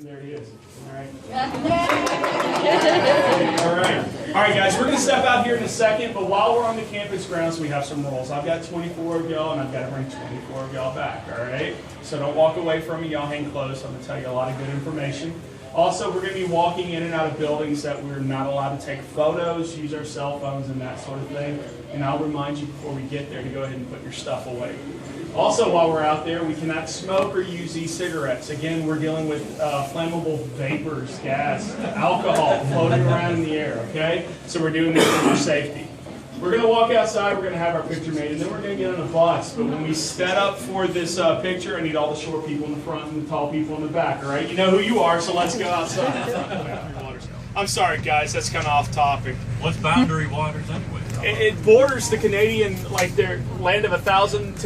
There he is. All right. All right, guys, we're going to step out here in a second, but while we're on the campus grounds, we have some rules. I've got 24 of y'all, and I've got to bring 24 of y'all back, all right? So don't walk away from me. Y'all hang close. I'm going to tell you a lot of good information. Also, we're going to be walking in and out of buildings that we're not allowed to take photos, use our cell phones, and that sort of thing. And I'll remind you before we get there to go ahead and put your stuff away. Also, while we're out there, we cannot smoke or use e-cigarettes. Again, we're dealing with flammable vapors, gas, alcohol floating around in the air, okay? So we're doing this for your safety. We're going to walk outside, we're going to have our picture made, and then we're going to get on a bus. But when we set up for this picture, I need all the short people in the front and the tall people in the back, all right? You know who you are, so let's go outside. I'm sorry, guys, that's kind of off topic. What's Boundary Waters anyway? It borders the Canadian, like their land of 10,000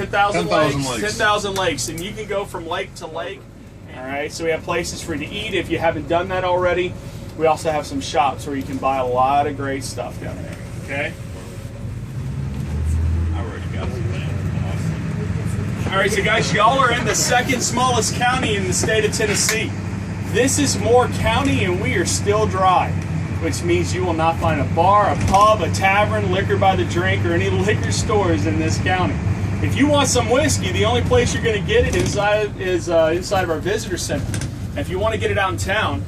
lakes, 10,000 lakes, and you can go from lake to lake. All right, so we have places for you to eat if you haven't done that already. We also have some shops where you can buy a lot of great stuff down there. Okay. I already got some land. Awesome. All right, so guys, y'all are in the second smallest county in the state of Tennessee. This is Moore County, and we are still dry, which means you will not find a bar, a pub, a tavern, liquor by the drink, or any liquor stores in this county. If you want some whiskey, the only place you're going to get it inside of our visitor center. And if you want to get it out in town,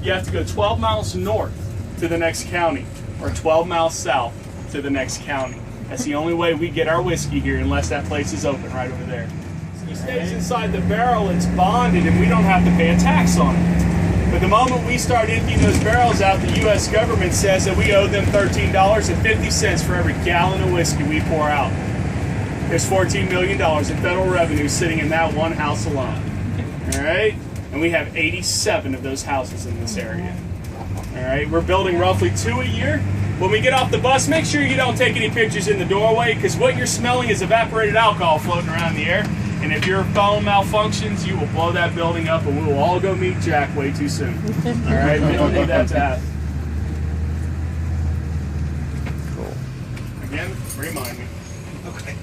you have to go 12 miles north to the next county, or 12 miles south to the next county. That's the only way we get our whiskey here, unless that place is open right over there. It stays inside the barrel, it's bonded, and we don't have to pay a tax on it. But the moment we start emptying those barrels out, the U.S. government says that we owe them $13.50 for every gallon of whiskey we pour out. There's $14 million in federal revenue sitting in that one house alone. All right? And we have 87 of those houses in this area. All right? We're building roughly 2 a year. When we get off the bus, make sure you don't take any pictures in the doorway, because what you're smelling is evaporated alcohol floating around in the air. And if your phone malfunctions, you will blow that building up, and we will all go meet Jack way too soon. All right? We don't need that to happen. Cool. Again, remind me. Okay.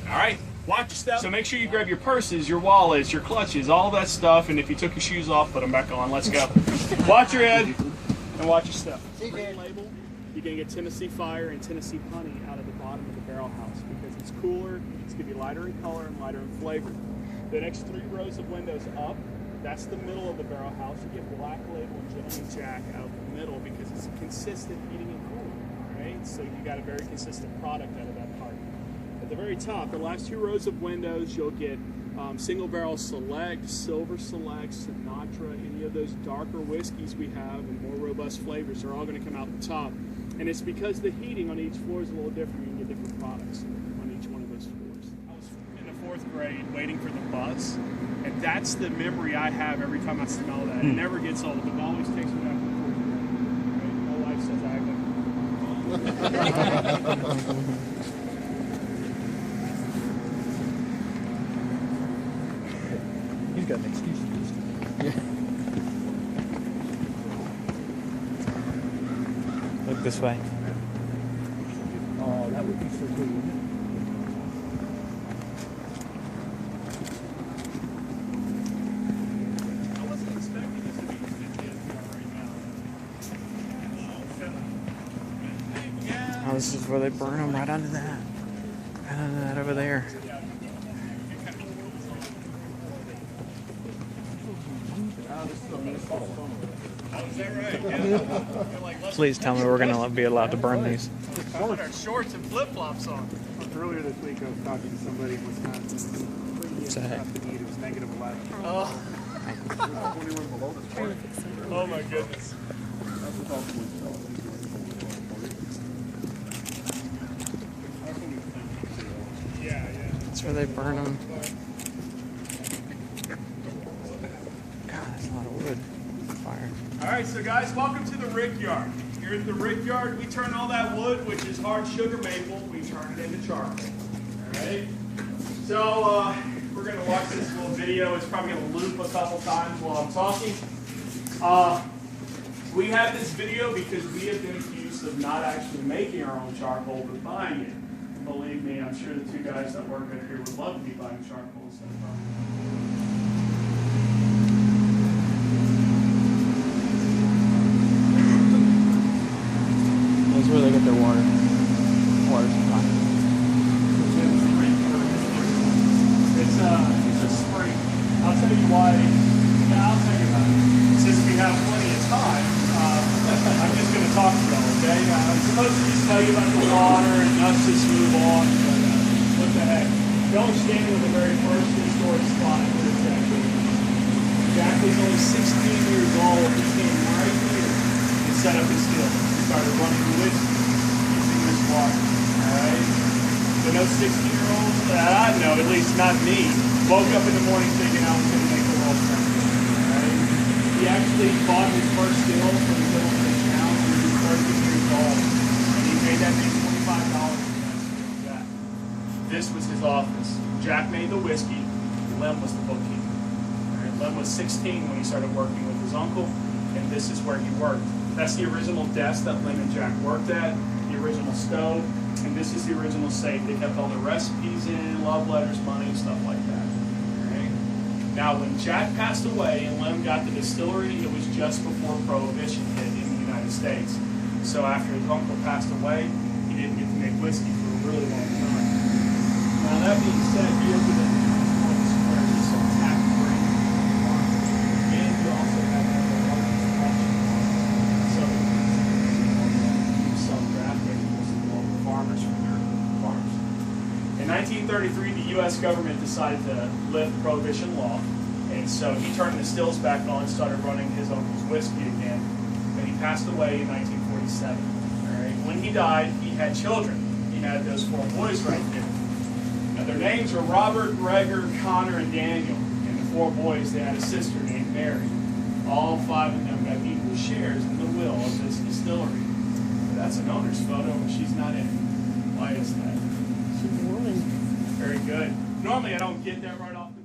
All right. Watch your step. So make sure you grab your purses, your wallets, your clutches, all that stuff. And if you took your shoes off, put them back on. Let's go. Watch your head and watch your step. Label. You're going to get Tennessee Fire and Tennessee Honey out of the bottom of the barrel house because it's cooler. It's going to be lighter in color and lighter in flavor. The next 3 rows of windows up, that's the middle of the barrel house. You get Black Label and Gentleman Jack out of the middle because it's consistent heating and cooling, right? So you got a very consistent product out of that part. At the very top, the last 2 rows of windows, you'll get Single Barrel Select, Silver Select, Sinatra, any of those darker whiskeys we have and more robust flavors are all going to come out the top. And it's because the heating on each floor is a little different. You can get different products on each one of those floors. I was in the 4th grade waiting for the bus, and that's the memory I have every time I smell that. It never gets old. It always takes me back to the 4th grade. Right? My wife says I have He's got an excuse for this. Yeah. Look this way. Oh, that would be so cool. I wasn't expecting this to be right now. Oh, this is where they burn them, right under that. Right under that over there. Please tell me we're going to be allowed to burn these. I put our shorts and flip-flops on. Earlier this week, I was talking to somebody in Wisconsin. What's that? It was negative 11. Oh. Oh my goodness. Yeah. That's where they burn them. God, that's a lot of wood. Fire. All right, so guys, welcome to the rick yard. Here at the rick yard, we turn all that wood, which is hard sugar maple, we turn it into charcoal. All right? So we're going to watch this little video. It's probably going to loop a couple times while I'm talking. We have this video because we have been accused of not actually making our own charcoal, but buying it. And believe me, I'm sure the 2 guys that work up here would love to be buying charcoal instead of buying it. tell you about the water and us just move on. But what the heck? Don't stand with the very first historic spot where Jack was. Jack was only 16 years old. He came right here and set up his still. He started running the whiskey using this water. Alright? So no 16-year-olds that I know, at least not me, woke up in the morning thinking I was going to make the world famous. Alright? He actually bought his first still from the middle of the town when he was 13 years old. And he made that thing $25 for Jack. This was his office. Jack made the whiskey. Lem was the bookkeeper. Alright? Lem was 16 when he started working with his uncle, and this is where he worked. That's the original desk that Lem and Jack worked at, the original stove, and this is the original safe. They kept all the recipes in, love letters, money, stuff like that. Alright? Now, when Jack passed away and Lem got the distillery, it was just before Prohibition hit in the United States. So after his uncle passed away, he didn't get to make whiskey for a really long time. Now that being said, here's the points where there's some tap break and you also have the largest production so self-draft vegetables to all the farmers from their farms. In 1933, the U.S. government decided to lift Prohibition law, and so he turned the stills back on and started running his uncle's whiskey again. And he passed away in 1947. All right. When he died, he had children. He had those 4 boys right there. Now their names are Robert, Gregor, Connor, and Daniel. And the 4 boys, they had a sister named Mary. All 5 of them got equal shares in the will of this distillery. But that's an owner's photo, and she's not in it. Why is that? She's a woman. Very good. Normally I don't get that right off the